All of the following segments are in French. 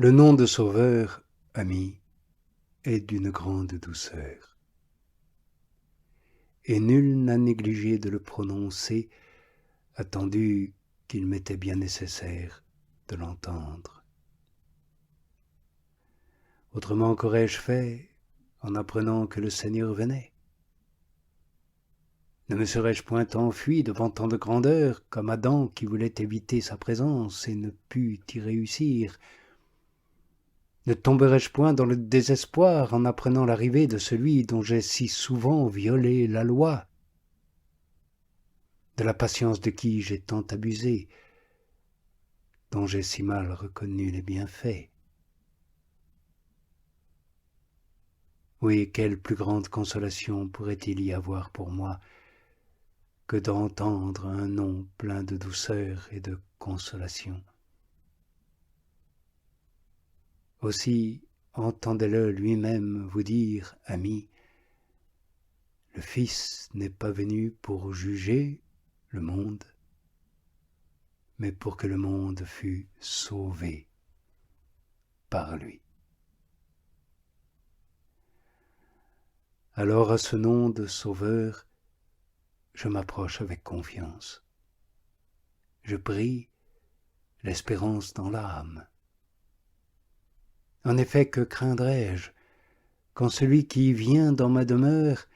Le nom de Sauveur, ami, est d'une grande douceur, et nul n'a négligé de le prononcer, attendu qu'il m'était bien nécessaire de l'entendre. Autrement qu'aurais-je fait en apprenant que le Seigneur venait? Ne me serais-je point enfui devant tant de grandeur, comme Adam qui voulait éviter sa présence et ne put y réussir? Ne tomberais-je point dans le désespoir en apprenant l'arrivée de celui dont j'ai si souvent violé la loi, de la patience de qui j'ai tant abusé, dont j'ai si mal reconnu les bienfaits? Oui, quelle plus grande consolation pourrait-il y avoir pour moi que d'entendre un nom plein de douceur et de consolation? Aussi, entendez-le lui-même vous dire, ami, le Fils n'est pas venu pour juger le monde, mais pour que le monde fût sauvé par lui. Alors à ce nom de Sauveur, je m'approche avec confiance. Je prie l'espérance dans l'âme. En effet, que craindrais-je quand celui qui vient dans ma demeure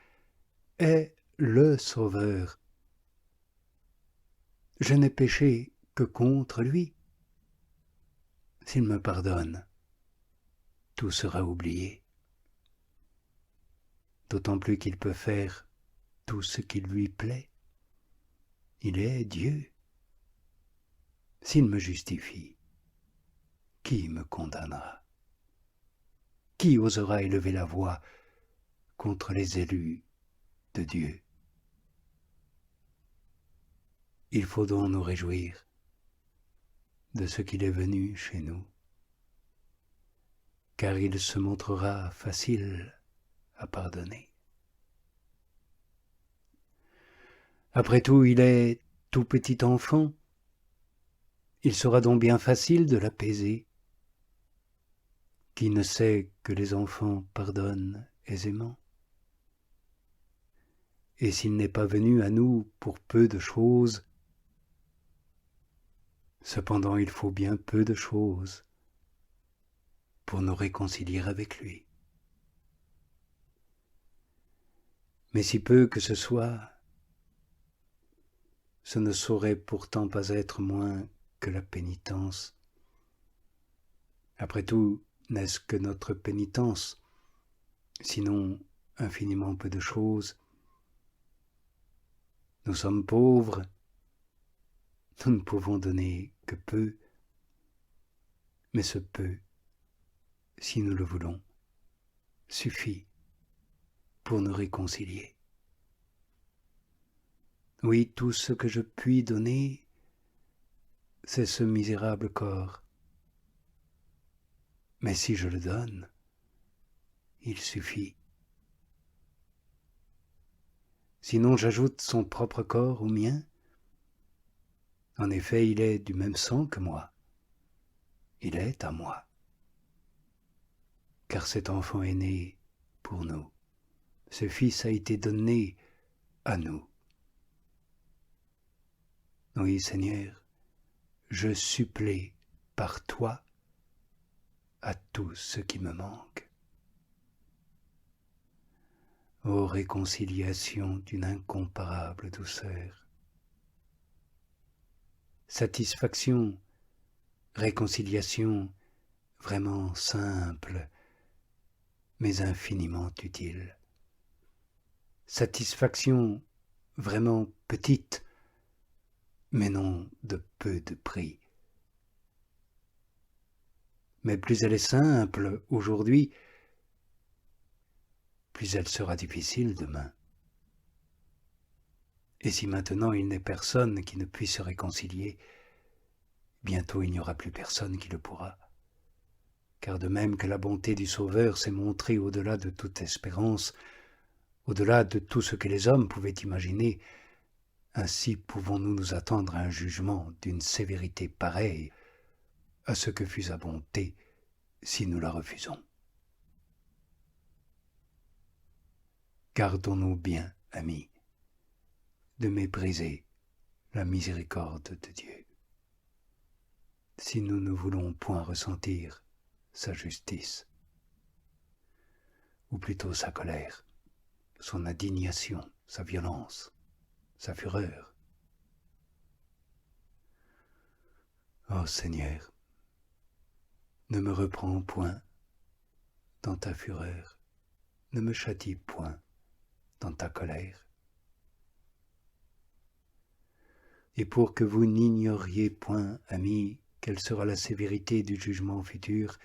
est le Sauveur? Je n'ai péché que contre lui. S'il me pardonne, tout sera oublié. D'autant plus qu'il peut faire tout ce qui lui plaît. Il est Dieu. S'il me justifie, qui me condamnera? Qui osera élever la voix contre les élus de Dieu? Il faut donc nous réjouir de ce qu'il est venu chez nous, car il se montrera facile à pardonner. Après tout, il est tout petit enfant. Il sera donc bien facile de l'apaiser. Qui ne sait que les enfants pardonnent aisément? Et s'il n'est pas venu à nous pour peu de choses, cependant il faut bien peu de choses pour nous réconcilier avec lui. Mais si peu que ce soit, ce ne saurait pourtant pas être moins que la pénitence. Après tout, n'est-ce que notre pénitence, sinon infiniment peu de choses? Nous sommes pauvres, nous ne pouvons donner que peu, mais ce peu, si nous le voulons, suffit pour nous réconcilier. Oui, tout ce que je puis donner, c'est ce misérable corps. Mais si je le donne, il suffit. Sinon j'ajoute son propre corps au mien. En effet, il est du même sang que moi. Il est à moi. Car cet enfant est né pour nous. Ce Fils a été donné à nous. Oui, Seigneur, je supplée par toi à tout ce qui me manque. Ô réconciliation d'une incomparable douceur! Satisfaction, réconciliation vraiment simple, mais infiniment utile. Satisfaction vraiment petite, mais non de peu de prix. Mais plus elle est simple aujourd'hui, plus elle sera difficile demain. Et si maintenant il n'est personne qui ne puisse se réconcilier, bientôt il n'y aura plus personne qui le pourra. Car de même que la bonté du Sauveur s'est montrée au-delà de toute espérance, au-delà de tout ce que les hommes pouvaient imaginer, ainsi pouvons-nous nous attendre à un jugement d'une sévérité pareille à ce que fut sa bonté si nous la refusons. Gardons-nous bien, amis, de mépriser la miséricorde de Dieu, si nous ne voulons point ressentir sa justice, ou plutôt sa colère, son indignation, sa violence, sa fureur. Ô Seigneur, ne me reprends point dans ta fureur, ne me châtie point dans ta colère. Et pour que vous n'ignoriez point, amis, quelle sera la sévérité du jugement futur,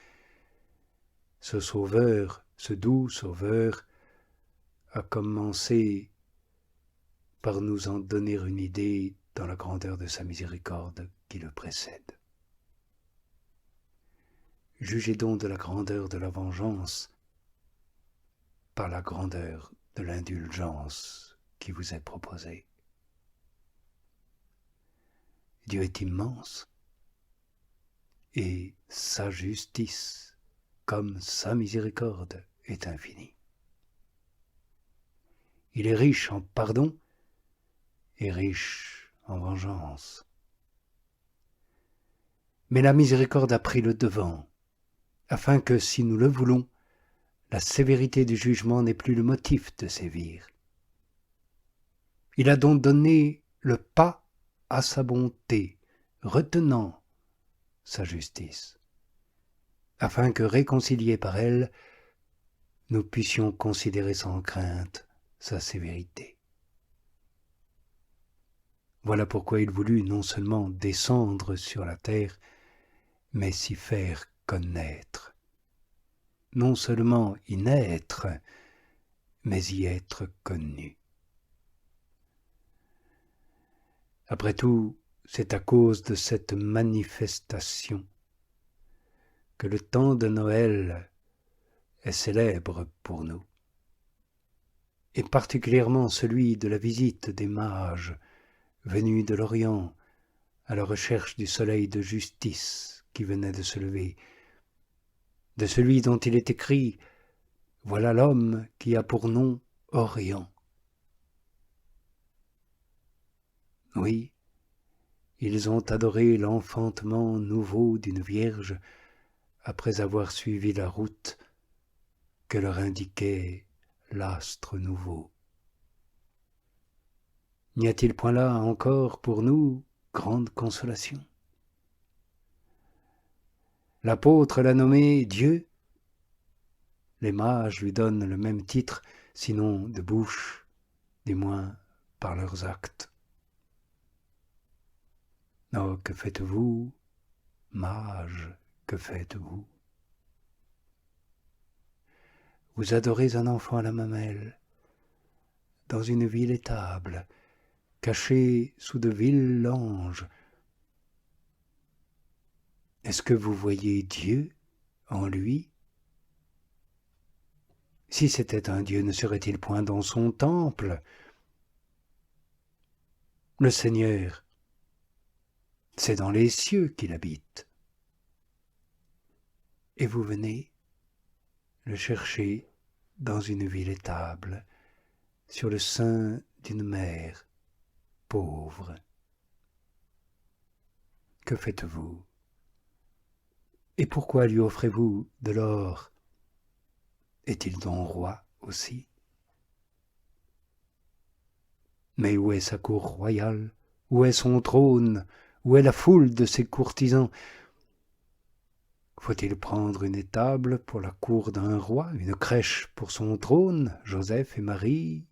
ce Sauveur, ce doux Sauveur, a commencé par nous en donner une idée dans la grandeur de sa miséricorde qui le précède. Jugez donc de la grandeur de la vengeance par la grandeur de l'indulgence qui vous est proposée. Dieu est immense, et sa justice, comme sa miséricorde, est infinie. Il est riche en pardon et riche en vengeance. Mais la miséricorde a pris le devant, afin que, si nous le voulons, la sévérité du jugement n'est plus le motif de sévir. Il a donc donné le pas à sa bonté, retenant sa justice, afin que, réconciliés par elle, nous puissions considérer sans crainte sa sévérité. Voilà pourquoi il voulut non seulement descendre sur la terre, mais s'y faire connaître. Non seulement y naître, mais y être connu. Après tout, c'est à cause de cette manifestation que le temps de Noël est célèbre pour nous, et particulièrement celui de la visite des mages venus de l'Orient à la recherche du soleil de justice qui venait de se lever, de celui dont il est écrit « Voilà l'homme qui a pour nom Orient ». Oui, ils ont adoré l'enfantement nouveau d'une vierge après avoir suivi la route que leur indiquait l'astre nouveau. N'y a-t-il point là encore pour nous grande consolation? L'apôtre l'a nommé Dieu. Les mages lui donnent le même titre, sinon de bouche, du moins par leurs actes. Oh, que faites-vous, mages, que faites-vous? Vous adorez un enfant à la mamelle, dans une ville étable, caché sous de vils langes. Est-ce que vous voyez Dieu en lui? Si c'était un Dieu, ne serait-il point dans son temple? Le Seigneur, c'est dans les cieux qu'il habite. Et vous venez le chercher dans une ville étable, sur le sein d'une mère pauvre. Que faites-vous? Et pourquoi lui offrez-vous de l'or? Est-il donc roi aussi? Mais où est sa cour royale? Où est son trône? Où est la foule de ses courtisans? Faut-il prendre une étable pour la cour d'un roi, une crèche pour son trône, Joseph et Marie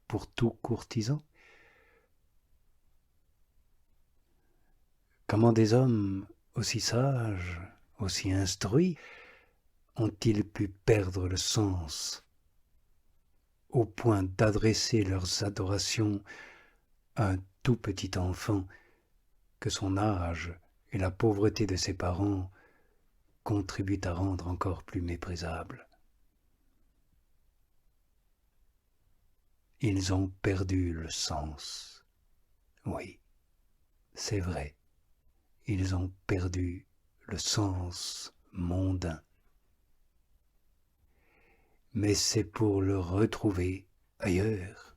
pour tout courtisan? Comment des hommes aussi sages, aussi instruits, ont-ils pu perdre le sens au point d'adresser leurs adorations à un tout petit enfant que son âge et la pauvreté de ses parents contribuent à rendre encore plus méprisable? Ils ont perdu le sens. Oui, c'est vrai, ils ont perdu le sens mondain. mais c'est pour le retrouver ailleurs.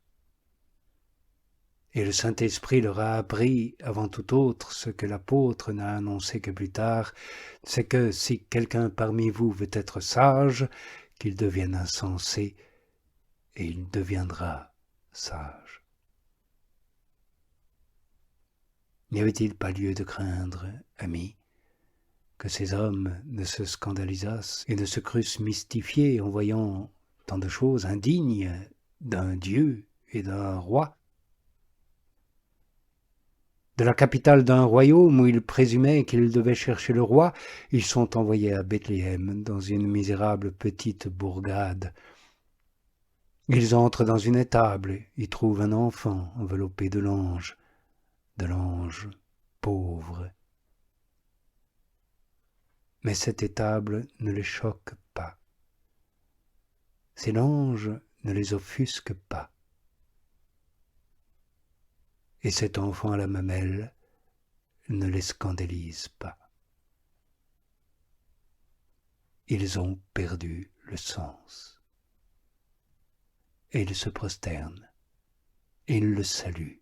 Et le Saint-Esprit leur a appris avant tout autre ce que l'apôtre n'a annoncé que plus tard, c'est que si quelqu'un parmi vous veut être sage, qu'il devienne insensé, et il deviendra sage. N'y avait-il pas lieu de craindre, amis, que ces hommes ne se scandalisassent et ne se crussent mystifiés en voyant tant de choses indignes d'un Dieu et d'un roi? De la capitale d'un royaume où ils présumaient qu'ils devaient chercher le roi, ils sont envoyés à Bethléem, dans une misérable petite bourgade. Ils entrent dans une étable, y trouvent un enfant enveloppé de l'ange pauvre. Mais cette étable ne les choque pas. Ces l'ange ne les offusque pas. Et cet enfant à la mamelle ne les scandalise pas. Ils ont perdu le sens. Et ils se prosternent, et ils le saluent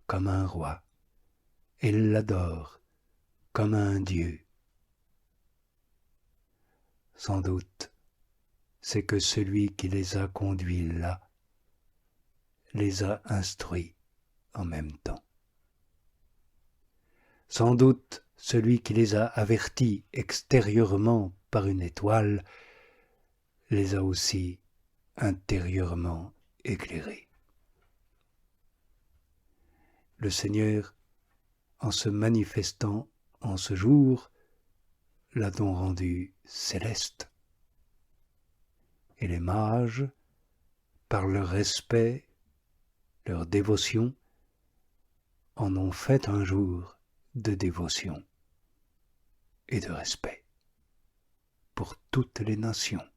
comme un roi, et ils l'adorent comme un Dieu. Sans doute, c'est que celui qui les a conduits là les a instruits en même temps. Sans doute, celui qui les a avertis extérieurement par une étoile les a aussi intérieurement éclairés. Le Seigneur, en se manifestant en ce jour, l'a donc rendu céleste. Et les mages, par leur respect, leur dévotion, en ont fait un jour de dévotion et de respect pour toutes les nations.